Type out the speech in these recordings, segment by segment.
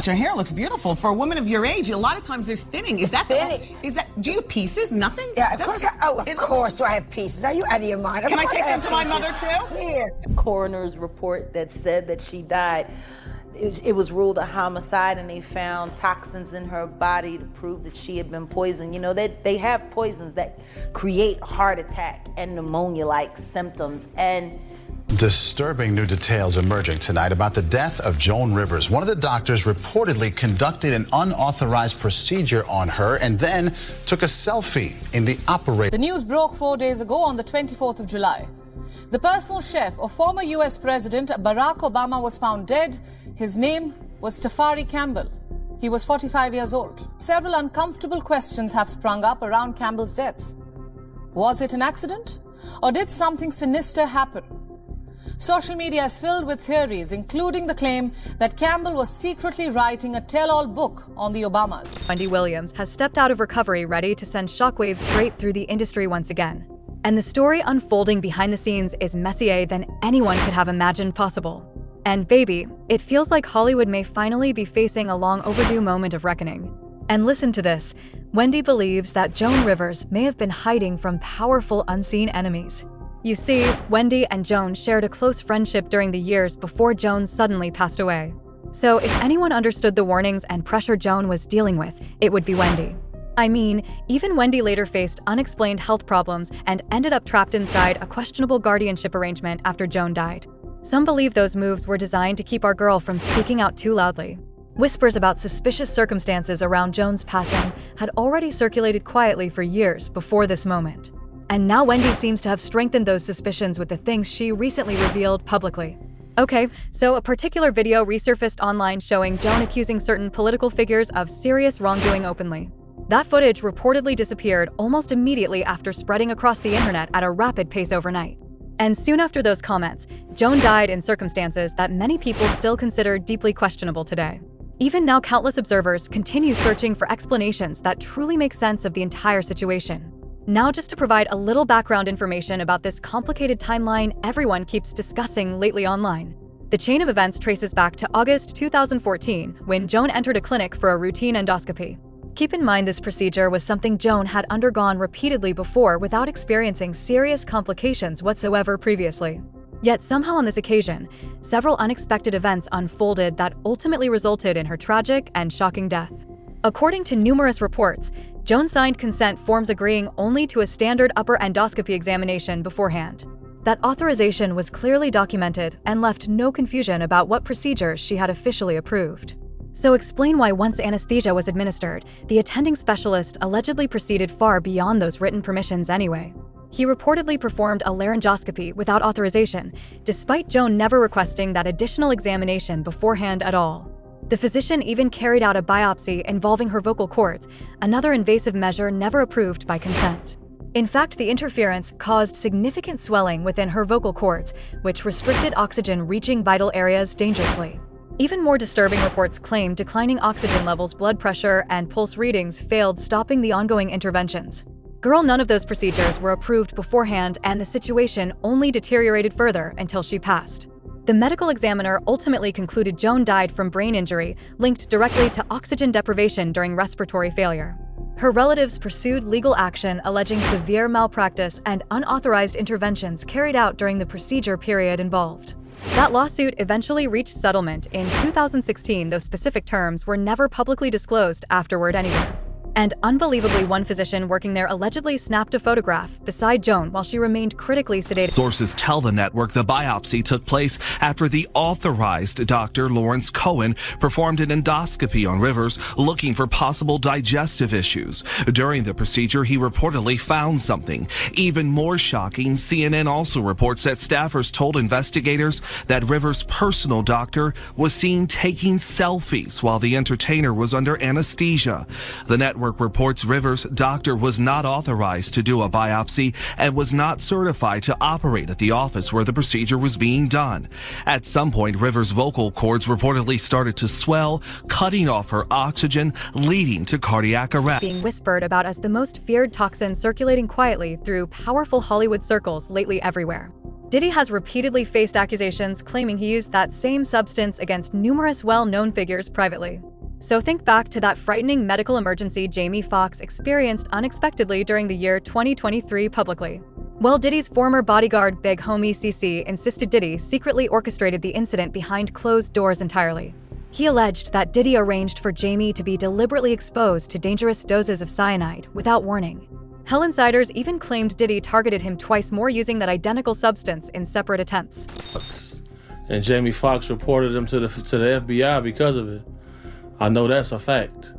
your hair looks beautiful for a woman of your age. A lot of times there's thinning. Is that Thinning? do you have pieces? Nothing? Yeah, of course. Of course do I have pieces. Are you out of your mind? Can I take them to my mother too? Here. Coroner's report that said that she died, it was ruled a homicide, and they found toxins in her body to prove that she had been poisoned. You know, they have poisons that create heart attack and pneumonia-like symptoms. And disturbing new details emerging tonight about the death of Joan Rivers. One of the doctors reportedly conducted an unauthorized procedure on her and then took a selfie in the operating. The news broke 4 days ago on the 24th of July. The personal chef of former U.S. President Barack Obama was found dead. His name was Tafari Campbell. He was 45 years old. Several uncomfortable questions have sprung up around Campbell's death. Was it an accident? Or did something sinister happen? Social media is filled with theories, including the claim that Campbell was secretly writing a tell-all book on the Obamas. Wendy Williams has stepped out of recovery, ready to send shockwaves straight through the industry once again. And the story unfolding behind the scenes is messier than anyone could have imagined possible. And baby, it feels like Hollywood may finally be facing a long overdue moment of reckoning. And listen to this, Wendy believes that Joan Rivers may have been hiding from powerful unseen enemies. You see, Wendy and Joan shared a close friendship during the years before Joan suddenly passed away. So if anyone understood the warnings and pressure Joan was dealing with, it would be Wendy. I mean, even Wendy later faced unexplained health problems and ended up trapped inside a questionable guardianship arrangement after Joan died. Some believe those moves were designed to keep our girl from speaking out too loudly. Whispers about suspicious circumstances around Joan's passing had already circulated quietly for years before this moment. And now Wendy seems to have strengthened those suspicions with the things she recently revealed publicly. Okay, so a particular video resurfaced online showing Joan accusing certain political figures of serious wrongdoing openly. That footage reportedly disappeared almost immediately after spreading across the internet at a rapid pace overnight. And soon after those comments, Joan died in circumstances that many people still consider deeply questionable today. Even now, countless observers continue searching for explanations that truly make sense of the entire situation. Now, just to provide a little background information about this complicated timeline everyone keeps discussing lately online. The chain of events traces back to August 2014, when Joan entered a clinic for a routine endoscopy. Keep in mind this procedure was something Joan had undergone repeatedly before without experiencing serious complications whatsoever previously. Yet somehow on this occasion, several unexpected events unfolded that ultimately resulted in her tragic and shocking death. According to numerous reports, Joan signed consent forms agreeing only to a standard upper endoscopy examination beforehand. That authorization was clearly documented and left no confusion about what procedures she had officially approved. So explain why once anesthesia was administered, the attending specialist allegedly proceeded far beyond those written permissions anyway. He reportedly performed a laryngoscopy without authorization, despite Joan never requesting that additional examination beforehand at all. The physician even carried out a biopsy involving her vocal cords, another invasive measure never approved by consent. In fact, the interference caused significant swelling within her vocal cords, which restricted oxygen reaching vital areas dangerously. Even more disturbing reports claim declining oxygen levels, blood pressure, and pulse readings failed, stopping the ongoing interventions. Girl, none of those procedures were approved beforehand, and the situation only deteriorated further until she passed. The medical examiner ultimately concluded Joan died from brain injury linked directly to oxygen deprivation during respiratory failure. Her relatives pursued legal action alleging severe malpractice and unauthorized interventions carried out during the procedure period involved. That lawsuit eventually reached settlement in 2016, though specific terms were never publicly disclosed afterward anywhere. And unbelievably, one physician working there allegedly snapped a photograph beside Joan while she remained critically sedated. Sources tell the network the biopsy took place after the authorized Dr. Lawrence Cohen performed an endoscopy on Rivers looking for possible digestive issues. During the procedure, he reportedly found something. Even more shocking, CNN also reports that staffers told investigators that Rivers' personal doctor was seen taking selfies while the entertainer was under anesthesia. The network reports Rivers' doctor was not authorized to do a biopsy and was not certified to operate at the office where the procedure was being done. At some point, Rivers' vocal cords reportedly started to swell, cutting off her oxygen, leading to cardiac arrest. Being whispered about as the most feared toxin circulating quietly through powerful Hollywood circles lately everywhere. Diddy has repeatedly faced accusations claiming he used that same substance against numerous well-known figures privately. So think back to that frightening medical emergency Jamie Foxx experienced unexpectedly during the year 2023 publicly. Well, Diddy's former bodyguard Big Homie CC insisted Diddy secretly orchestrated the incident behind closed doors entirely. He alleged that Diddy arranged for Jamie to be deliberately exposed to dangerous doses of cyanide without warning. Hell insiders even claimed Diddy targeted him twice more using that identical substance in separate attempts. And Jamie Foxx reported him to the FBI because of it. I know that's a fact.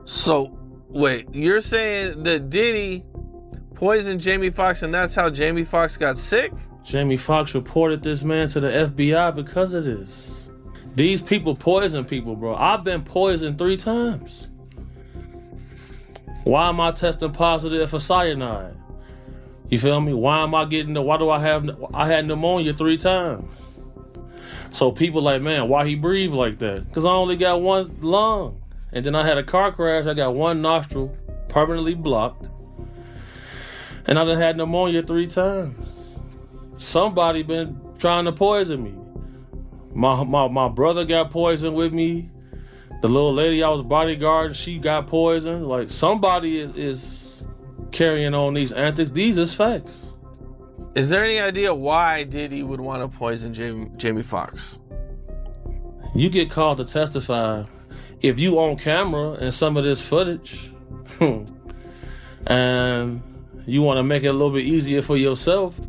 So, wait, you're saying that Diddy poisoned Jamie Foxx and that's how Jamie Foxx got sick? Jamie Foxx reported this man to the FBI because of this. These people poison people, bro. I've been poisoned 3 times. Why am I testing positive for cyanide? You feel me? Why do I had pneumonia 3 times? So people like, man, why he breathe like that? Because I only got 1 lung. And then I had a car crash. I got 1 nostril permanently blocked. And I done had pneumonia 3 times. Somebody been trying to poison me. My brother got poisoned with me. The little lady I was bodyguarding, she got poisoned. Like, somebody is carrying on these antics. These is facts. Is there any idea why Diddy would want to poison Jamie Foxx? You get called to testify if you on camera and some of this footage and you want to make it a little bit easier for yourself.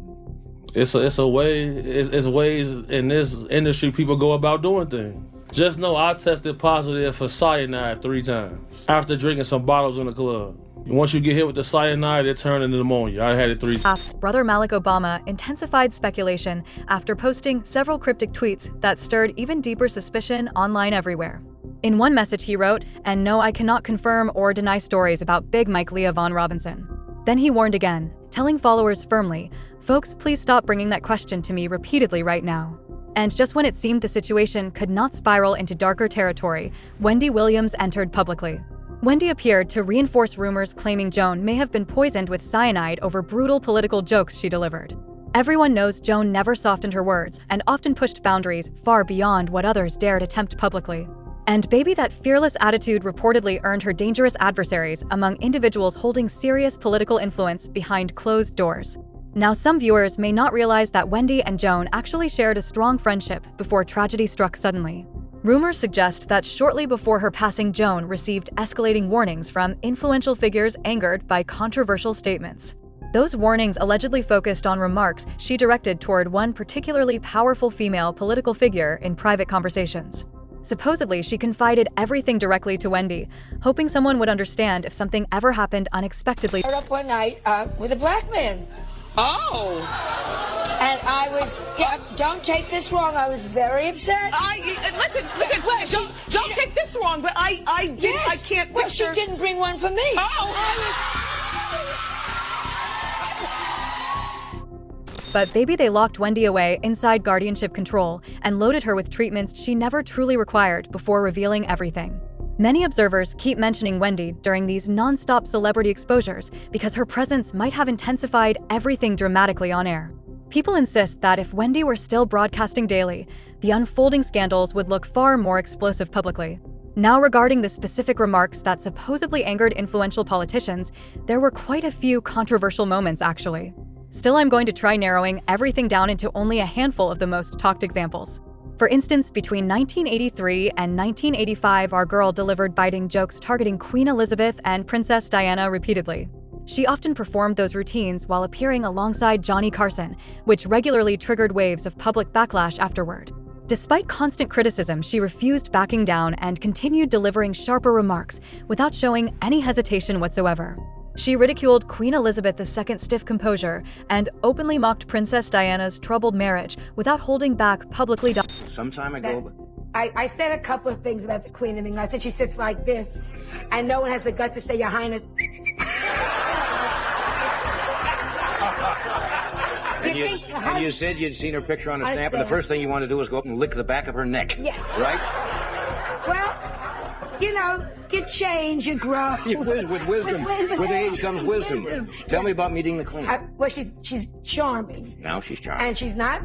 It's ways in this industry people go about doing things. Just know I tested positive for cyanide 3 times after drinking some bottles in the club. Once you get hit with the cyanide, it turned into pneumonia. I had it 3 times. Brother Malik Obama intensified speculation after posting several cryptic tweets that stirred even deeper suspicion online everywhere. In one message he wrote, "And no, I cannot confirm or deny stories about Big Mike Leah Von Robinson." Then he warned again, telling followers firmly, "Folks, please stop bringing that question to me repeatedly right now." And just when it seemed the situation could not spiral into darker territory, Wendy Williams entered publicly. Wendy appeared to reinforce rumors claiming Joan may have been poisoned with cyanide over brutal political jokes she delivered. Everyone knows Joan never softened her words and often pushed boundaries far beyond what others dared attempt publicly. And baby, that fearless attitude reportedly earned her dangerous adversaries among individuals holding serious political influence behind closed doors. Now, some viewers may not realize that Wendy and Joan actually shared a strong friendship before tragedy struck suddenly. Rumors suggest that shortly before her passing, Joan received escalating warnings from influential figures angered by controversial statements. Those warnings allegedly focused on remarks she directed toward one particularly powerful female political figure in private conversations. Supposedly, she confided everything directly to Wendy, hoping someone would understand if something ever happened unexpectedly. I up one night with a black man. Oh. And I was, don't take this wrong, I was very upset. Listen, don't take this wrong, but I can't Well, picture. she didn't bring one for me. But baby, they locked Wendy away inside guardianship control and loaded her with treatments she never truly required before revealing everything. Many observers keep mentioning Wendy during these non-stop celebrity exposures because her presence might have intensified everything dramatically on air. People insist that if Wendy were still broadcasting daily, the unfolding scandals would look far more explosive publicly. Now, regarding the specific remarks that supposedly angered influential politicians, there were quite a few controversial moments actually. Still, I'm going to try narrowing everything down into only a handful of the most talked examples. For instance, between 1983 and 1985, our girl delivered biting jokes targeting Queen Elizabeth and Princess Diana repeatedly. She often performed those routines while appearing alongside Johnny Carson, which regularly triggered waves of public backlash afterward. Despite constant criticism, she refused backing down and continued delivering sharper remarks without showing any hesitation whatsoever. She ridiculed Queen Elizabeth II's stiff composure and openly mocked Princess Diana's troubled marriage without holding back publicly. Some time ago. I said a couple of things about the Queen of England. I said she sits like this, and no one has the guts to say, Your Highness. And you said you'd seen her picture on a stamp, and the first thing you want to do is go up and lick the back of her neck. Yes. Right? Well, you know, you change, you grow. With wisdom. With age comes wisdom. Tell me about meeting the Queen. Well, she's charming. Now she's charming. And she's not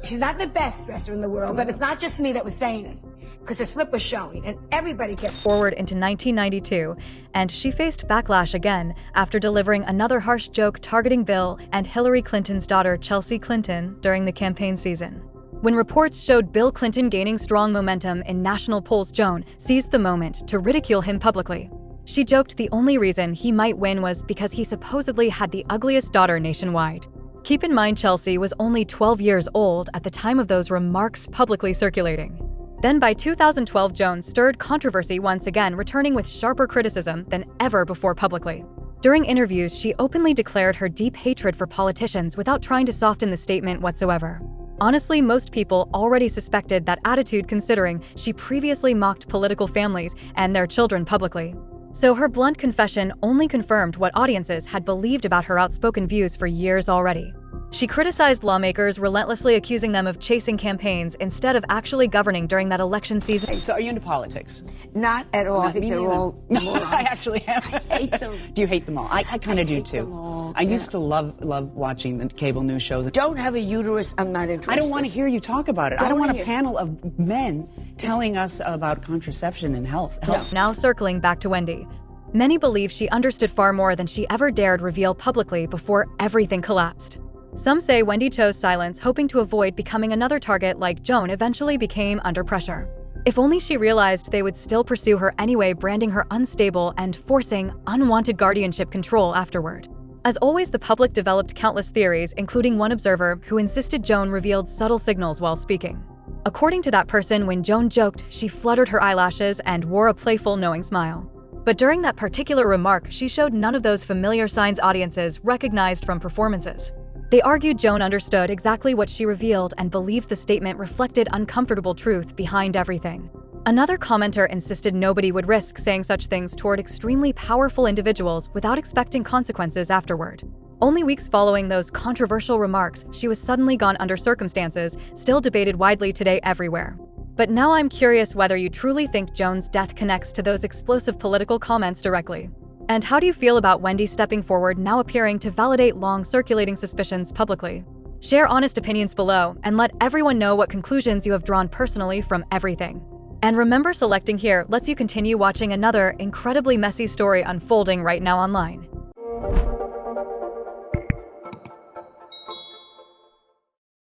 She's not the best dresser in the world, but it's not just me that was saying it. Because her slip was showing, and everybody kept forward into 1992, and she faced backlash again after delivering another harsh joke targeting Bill and Hillary Clinton's daughter, Chelsea Clinton, during the campaign season. When reports showed Bill Clinton gaining strong momentum in national polls, Joan seized the moment to ridicule him publicly. She joked the only reason he might win was because he supposedly had the ugliest daughter nationwide. Keep in mind, Chelsea was only 12 years old at the time of those remarks publicly circulating. Then by 2012, Joan stirred controversy once again, returning with sharper criticism than ever before publicly. During interviews, she openly declared her deep hatred for politicians without trying to soften the statement whatsoever. Honestly, most people already suspected that attitude, considering she previously mocked political families and their children publicly. So her blunt confession only confirmed what audiences had believed about her outspoken views for years already. She criticized lawmakers, relentlessly accusing them of chasing campaigns instead of actually governing during that election season. So are you into politics? Not at all. I think they're all morons. I actually am. I hate them. Do you hate them all? I kind of do hate too. them all. I used to love watching the cable news shows. Don't have a uterus, I'm not interested. I don't want to hear you talk about it. I Don't don't want wanna a hear- panel of men telling us about contraception and health. Now circling back to Wendy. Many believe she understood far more than she ever dared reveal publicly before everything collapsed. Some say Wendy chose silence, hoping to avoid becoming another target like Joan eventually became under pressure. If only she realized they would still pursue her anyway, branding her unstable and forcing unwanted guardianship control afterward. As always, the public developed countless theories, including one observer who insisted Joan revealed subtle signals while speaking. According to that person, when Joan joked, she fluttered her eyelashes and wore a playful, knowing smile. But during that particular remark, she showed none of those familiar signs audiences recognized from performances. They argued Joan understood exactly what she revealed and believed the statement reflected uncomfortable truth behind everything. Another commenter insisted nobody would risk saying such things toward extremely powerful individuals without expecting consequences afterward. Only weeks following those controversial remarks, she was suddenly gone under circumstances still debated widely today everywhere. But now I'm curious whether you truly think Joan's death connects to those explosive political comments directly. And how do you feel about Wendy stepping forward, now appearing to validate long circulating suspicions publicly? Share honest opinions below and let everyone know what conclusions you have drawn personally from everything. And remember, selecting here lets you continue watching another incredibly messy story unfolding right now online.